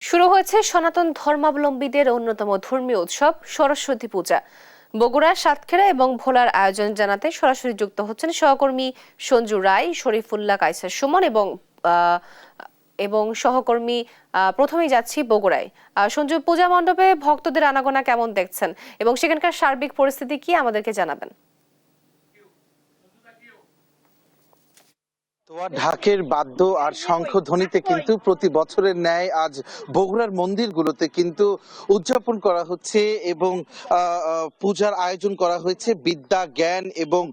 শুরু হয়েছে সনাতন ধর্মাবলম্বীদের অন্যতম ধর্মীয় উৎসব সরস্বতী পূজা। বগুড়া, সাতক্ষীরা এবং ভোলার আয়োজন জানাতে সরাসরি যুক্ত হচ্ছেন সহকর্মী সঞ্জু রায়, শরীফুল্লাহ, কায়সার সুমন আহ, এবং সহকর্মী। প্রথমেই যাচ্ছি বগুড়ায়। সঞ্জু, পূজা মণ্ডপে ভক্তদের আনাগোনা কেমন দেখছেন এবং সেখানকার সার্বিক পরিস্থিতি কি আমাদেরকে জানাবেন? ঢাকের বাদ্য আর শঙ্খধ্বনিতে কিন্তু প্রতি বছরের ন্যায় আজ বগুড়ার মন্দিরগুলোতে কিন্তু উদযাপন করা হচ্ছে এবং পূজার আয়োজন করা হয়েছে। বিদ্যা, জ্ঞান এবং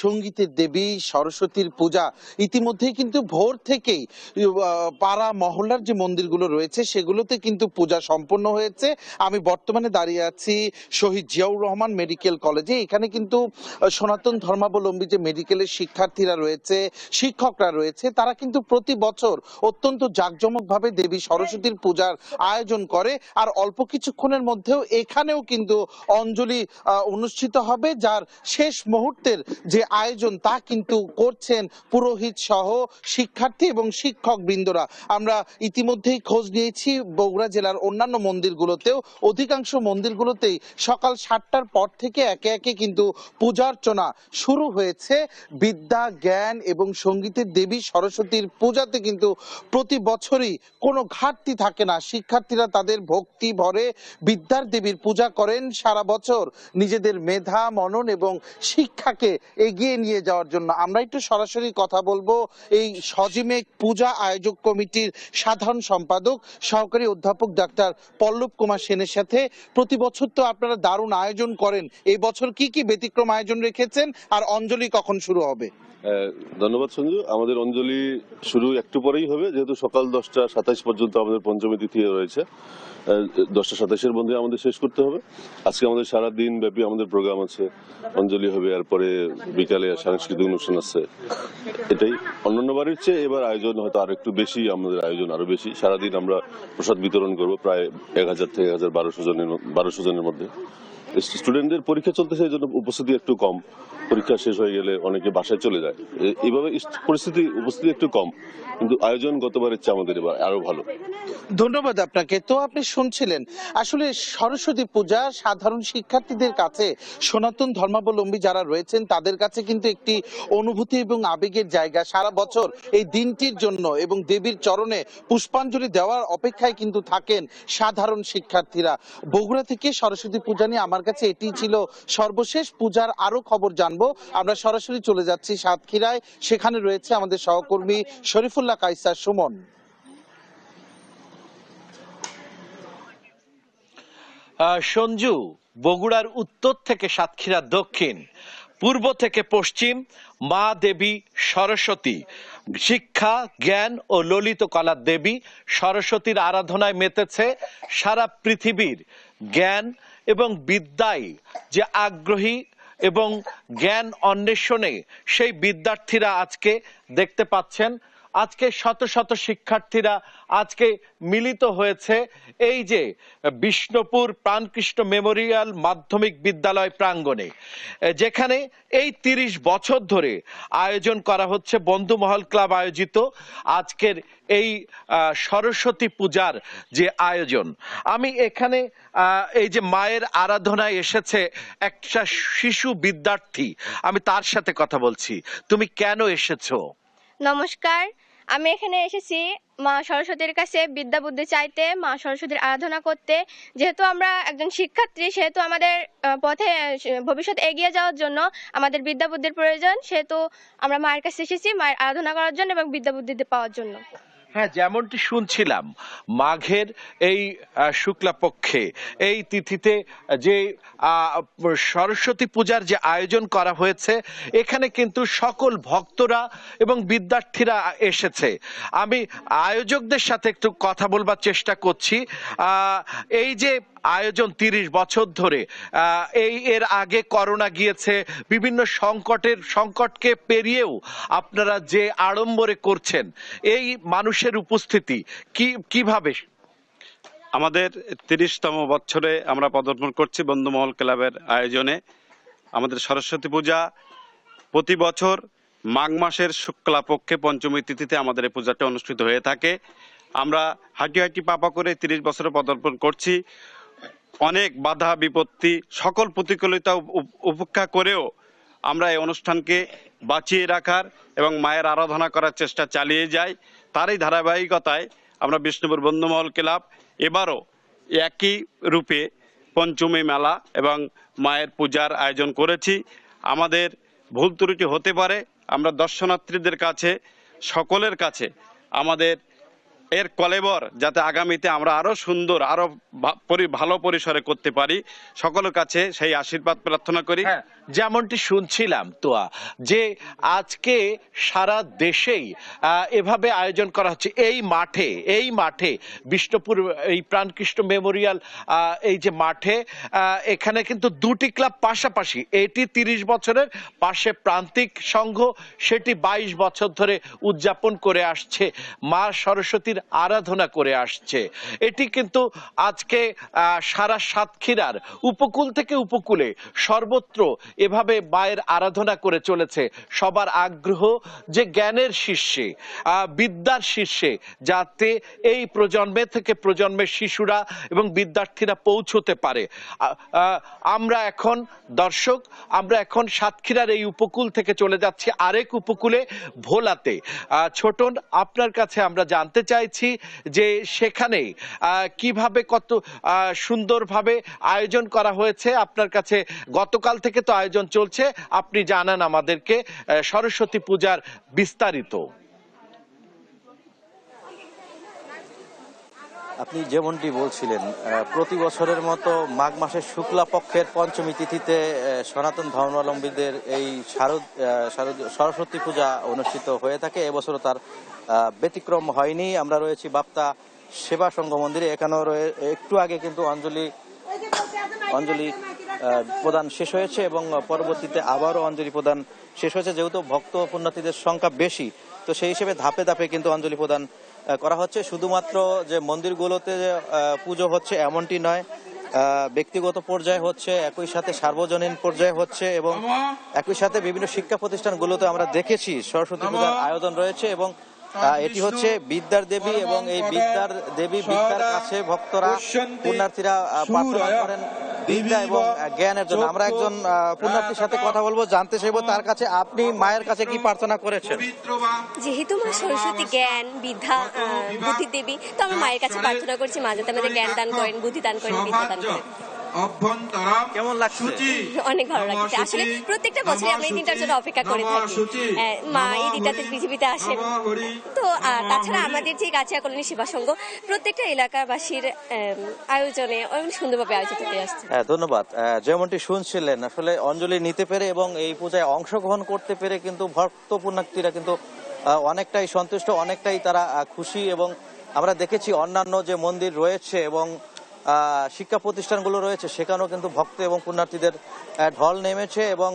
সঙ্গীতের দেবী সরস্বতীর পূজা ইতিমধ্যেই কিন্তু ভোর থেকেই পাড়া মহল্লার যে মন্দিরগুলো রয়েছে সেগুলোতে কিন্তু পূজা সম্পন্ন হয়েছে। আমি বর্তমানে দাঁড়িয়ে আছি শহীদ জিয়াউর রহমান মেডিকেল কলেজে। এখানে কিন্তু সনাতন ধর্মাবলম্বী যে মেডিকেলের শিক্ষার্থীরা রয়েছে, শিক্ষকরা রয়েছে, তারা কিন্তু প্রতি বছর অত্যন্ত জাঁকজমকভাবে দেবী সরস্বতীর পূজার আয়োজন করে। আর অল্প কিছুক্ষণের মধ্যেও এখানেও কিন্তু অঞ্জলি অনুষ্ঠিত হবে, যার শেষ মুহূর্তের যে আয়োজন তা কিন্তু করছেন পুরোহিত সহ শিক্ষার্থী এবং শিক্ষক বৃন্দরা। আমরা ইতিমধ্যেই খোঁজ নিয়েছি বগুড়া জেলার অন্যান্য মন্দিরগুলোতেও, অধিকাংশ মন্দিরগুলোতেই সকাল 7টার পর থেকে একে একে কিন্তু পূজার্চনা শুরু হয়েছে। বিদ্যা, জ্ঞান এবং সঙ্গীতের দেবী সরস্বতীর পূজাতে কিন্তু প্রতি বছরই কোনো ঘাটতি থাকে না। শিক্ষার্থীরা তাদের ভক্তি ভরে বিদ্যার দেবীর পূজা করেন সারা বছর নিজেদের মেধা, মনন এবং শিক্ষাকে এগিয়ে নিয়ে যাওয়ার জন্য। আমরা একটু সরাসরি কথা বলবো এই সজিমেক পূজা আয়োজক কমিটির সাধারণ সম্পাদক সহকারী অধ্যাপক ডাক্তার পল্লব কুমার সেনের সাথে। প্রতি বছর তো আপনারা দারুণ আয়োজন করেন, এই বছর কি কি ব্যতিক্রম আয়োজন রেখেছেন আর অঞ্জলি কখন শুরু হবে? ধন্যবাদ সঞ্জু। আমাদের অঞ্জলি শুরু একটু পরেই হবে, যেহেতু সকাল 10টা 27 পর্যন্ত আমাদের পঞ্চমী তিথি রয়েছে। 10টা 27-এর মধ্যে আমাদের শেষ করতে হবে। আজকে আমাদের সারা দিন ব্যাপী আমাদের প্রোগ্রাম আছে, অঞ্জলি হবে, এরপরে বিকালে সাংস্কৃতিক অনুষ্ঠান আছে। এটাই অন্যান্য বাড়ির চেয়ে এবার আয়োজন হয়তো আর একটু বেশি, আমাদের আয়োজন আরো বেশি। সারাদিন আমরা প্রসাদ বিতরণ করবো প্রায় 1000 থেকে 1200 জনের মধ্যে। স্টুডেন্টদের পরীক্ষা চলতেছে, এই জন্য উপস্থিতি একটু কম। পরীক্ষা শেষ হয়ে গেলে অনেকে বাসায় চলে যায়, এইভাবে উপস্থিতি একটু কম, কিন্তু আয়োজন গতবারের চেয়ে আমাদের এবার আরো ভালো। ধন্যবাদ আপনাকে। তো আপনি শুনছিলেন আসলে সরস্বতী পূজা সাধারণ শিক্ষার্থীদের কাছে, সনাতন ধর্মাবলম্বী যারা রয়েছেন তাদের কাছে কিন্তু একটি অনুভূতি এবং আবেগের জায়গা। সারা বছর এই দিনটির জন্য এবং দেবীর চরণে পুষ্পাঞ্জলি দেওয়ার অপেক্ষায় কিন্তু থাকেন সাধারণ শিক্ষার্থীরা। বগুড়া থেকে সরস্বতী পূজা নিয়ে আমার কাছে এটি ছিল সর্বশেষ। পূজার আরো খবর জানবো আমরা সরাসরি চলে যাচ্ছি সাতক্ষীরায়, সেখানে রয়েছে আমাদের সহকর্মী শরীফুল্লাহ, কায়সার সুমন। সঞ্জু, বগুড়ার উত্তর থেকে সাতক্ষীরা দক্ষিণ, পূর্ব থেকে পশ্চিম, মা দেবী সরস্বতী, শিক্ষা, জ্ঞান ও ললিত কলার দেবী সরস্বতীর আরাধনায় মেতেছে সারা পৃথিবীর। জ্ঞান এবং বিদ্যায় যে আগ্রহী এবং জ্ঞান অন্বেষণে সেই বিদ্যার্থীরা আজকে দেখতে পাচ্ছেন, আজকে শত শত শিক্ষার্থীরা আজকে মিলিত হয়েছে এই যে বিষ্ণুপুর প্রাণকৃষ্ণ মেমোরিয়াল মাধ্যমিক বিদ্যালয় প্রাঙ্গণে, যেখানে এই 30 বছর ধরে আয়োজন করা হচ্ছে বন্ধুমহল ক্লাব আয়োজিত আজকের এই সরস্বতী পূজার যে আয়োজন। আমি এখানে এই যে মায়ের আরাধনায় এসেছে একটা শিশু বিদ্যার্থী, আমি তার সাথে কথা বলছি। তুমি কেন এসেছো? নমস্কার, আমি এখানে এসেছি মা সরস্বতীর কাছে বিদ্যা বুদ্ধি চাইতে, মা সরস্বতীর আরাধনা করতে। যেহেতু আমরা একজন শিক্ষার্থী, সেহেতু আমাদের পথে ভবিষ্যৎ এগিয়ে যাওয়ার জন্য আমাদের বিদ্যা বুদ্ধির প্রয়োজন, সেহেতু আমরা মায়ের কাছে এসেছি মায়ের আরাধনা করার জন্য এবং বিদ্যা বুদ্ধি পাওয়ার জন্য। হ্যাঁ, যেমনটি শুনছিলাম, মাঘের এই শুক্লাপক্ষে এই তিথিতে যে সরস্বতী পূজার যে আয়োজন করা হয়েছে, এখানে কিন্তু সকল ভক্তরা এবং বিদ্যার্থীরা এসেছে। আমি আয়োজকদের সাথে একটু কথা বলবার চেষ্টা করছি। এই যে আয়োজন 30 বছর ধরে, এর আগে করোনা গিয়েছে, বিভিন্ন সংকটকে পেরিয়েও আপনারা যে আড়ম্বরে করছেন, এই মানুষের উপস্থিতি কিভাবে? আমাদের 30তম বছরে আমরা পদার্পণ করছি বন্ধুমহল ক্লাবের আয়োজনে। আমাদের সরস্বতী পূজা প্রতি বছর মাঘ মাসের শুক্লাপক্ষে পঞ্চমী তিথিতে আমাদের এই পূজাটা অনুষ্ঠিত হয়ে থাকে। আমরা হাঁটি হাঁটি পাপা করে 30 বছরে পদার্পণ করছি। অনেক বাধা বিপত্তি সকল প্রতিকূলতা উপেক্ষা করেও আমরা এই অনুষ্ঠানকে বাঁচিয়ে রাখার এবং মায়ের আরাধনা করার চেষ্টা চালিয়ে যাই। তারই ধারাবাহিকতায় আমরা বিষ্ণুপুর বন্ধুমহল ক্লাব এবারও একই রূপে পঞ্চমী মেলা এবং মায়ের পূজার আয়োজন করেছি। আমাদের ভুল ত্রুটি হতে পারে, আমরা দর্শনার্থীদের কাছে সকলের কাছে আমাদের এর কলেবর যাতে আগামীতে আমরা আরো সুন্দর আরো ভালো পরিসরে করতে পারি, সকলের কাছে সেই আশীর্বাদ প্রার্থনা করি। হ্যাঁ, যেমনটি শুনছিলাম তোয়া, যে আজকে সারা দেশেই এভাবে আয়োজন করা হচ্ছে এই মাঠে বিষ্ণুপুর এই প্রাণকৃষ্ণ মেমোরিয়াল এই যে মাঠে, এখানে কিন্তু দুটি ক্লাব পাশাপাশি, এটি 30 বছরের, পাশে প্রান্তিক সংঘ সেটি 22 বছর ধরে উদযাপন করে আসছে, মা সরস্বতীর আরাধনা করে আসছে। এটি কিন্তু আজকে সারা সাতক্ষীরার উপকূল থেকে উপকূলে সর্বত্র এভাবে মায়ের আরাধনা করে চলেছে। সবার আগ্রহ যে জ্ঞানের শীর্ষে, বিদ্যার শীর্ষে যাতে এই প্রজন্মে থেকে প্রজন্মের শিশুরা এবং বিদ্যার্থীরা পৌঁছতে পারে। আমরা এখন দর্শক, আমরা এখন সাতক্ষীরার এই উপকূল থেকে চলে যাচ্ছি আরেক উপকূলে, ভোলাতে। ছোটন, আপনার কাছে আমরা জানতে চাইছি যে সেখানে কিভাবে কত সুন্দরভাবে আয়োজন করা হয়েছে। আপনার কাছে গতকাল থেকে তো আয়োজন চলছে, আপনি জানান আমাদেরকে সরস্বতী পূজার বিস্তারিত। আপনি যেমনটি বলছিলেন, প্রতি বছরের মতো মাঘ মাসের শুক্লা পক্ষের পঞ্চমী তিথিতে সনাতন ধর্মাবলম্বীদের এই সরস্বতী পূজা অনুষ্ঠিত হয়ে থাকে। এবছরও তার ব্যতিক্রম হয়নি। আমরা রয়েছি বাপ্তা সেবা সংঘ মন্দিরে। এখানেও একটু আগে কিন্তু অঞ্জলি প্রদান শেষ হয়েছে এবং পরবর্তীতে আবারও অঞ্জলি প্রদান শেষ হয়েছে। যেহেতু ভক্ত পুণ্যার্থীদের সংখ্যা বেশি, তো সেই হিসেবে ধাপে ধাপে কিন্তু অঞ্জলি প্রদান করা হচ্ছে। শুধুমাত্র যে মন্দিরগুলোতে পুজো হচ্ছে এমনটি নয়, ব্যক্তিগত পর্যায়ে হচ্ছে, একই সাথে সার্বজনীন পর্যায়ে হচ্ছে এবং একই সাথে বিভিন্ন শিক্ষা প্রতিষ্ঠানগুলোতে আমরা দেখেছি সরস্বতী পূজার আয়োজন রয়েছে। এবং এটি হচ্ছে বিদ্যার দেবী এবং এই বিদ্যার দেবী বিদ্যার কাছে ভক্তরা পুণ্যার্থীরা প্রার্থনা করেন বিদ্যা এবং জ্ঞানের জন্য। আমরা একজন পুণ্যার্থীর সাথে কথা বলবো, জানতে চাইবো তার কাছে আপনি মায়ের কাছে কি প্রার্থনা করেছেন। যেহেতু মা সরস্বতী জ্ঞান বিদ্যা বুদ্ধি দেবী, তো আমরা মায়ের কাছে প্রার্থনা করছি মা যাতে আমাদের জ্ঞান দান করেন, বুদ্ধি দান করেন, বিদ্যা দান করেন। কেমন লাগছে? অনেক ভালো লাগছে। আসলে প্রত্যেকটা বছরই আমরা এই দিনটার জন্য অপেক্ষা করে থাকি, মা এই দিনটাতে পৃথিবীতে আসেন। তো তাছাড়া আমাদের যে গাছিয়া কলোনি সেবা সংঘ প্রত্যেকটা এলাকাবাসীর আয়োজনে অনেক সুন্দরভাবে আয়োজিত হয়ে আসছে। ধন্যবাদ। যেমনটি শুনছিলেন, আসলে অঞ্জলি নিতে পেরে এবং এই পূজায় অংশগ্রহণ করতে পেরে কিন্তু ভক্ত পুণ্যার্থীরা কিন্তু অনেকটাই সন্তুষ্ট, অনেকটাই তারা খুশি। এবং আমরা দেখেছি অন্যান্য যে মন্দির রয়েছে এবং শিক্ষা প্রতিষ্ঠানগুলো রয়েছে সেখানেও কিন্তু ভক্ত এবং পুণ্যার্থীদের ঢল নেমেছে। এবং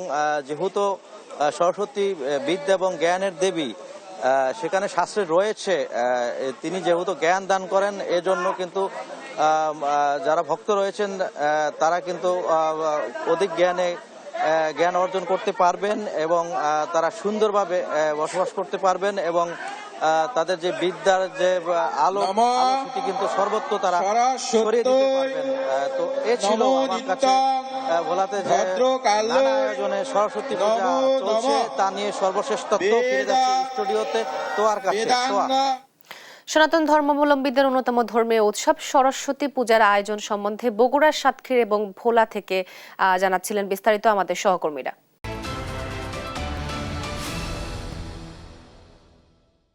যেহেতু সরস্বতী বিদ্যা এবং জ্ঞানের দেবী, সেখানে শাস্ত্রে রয়েছে তিনি যেহেতু জ্ঞান দান করেন, এজন্য কিন্তু যারা ভক্ত রয়েছেন তারা কিন্তু অধিক জ্ঞান অর্জন করতে পারবেন এবং তারা সুন্দরভাবে বসবাস করতে পারবেন এবং তাদের যে বিদ্যার যে আলো সেটি কিন্তু সর্বত্র তারা ছড়িয়ে দিতে পারবেন। তো এ ছিল আমার কাছে ভোলাতে যে নানা আয়োজনে সরস্বতী পূজা চলছে তা নিয়ে সর্বশেষ তথ্য। ফিরে যাচ্ছে স্টুডিওতে তোয়ার কাছে। সনাতন ধর্মাবলম্বীদের অন্যতম ধর্মীয় উৎসব সরস্বতী পূজার আয়োজন সম্বন্ধে বগুড়ার সাতক্ষীরা এবং ভোলা থেকে জানাচ্ছিলেন বিস্তারিত আমাদের সহকর্মীরা।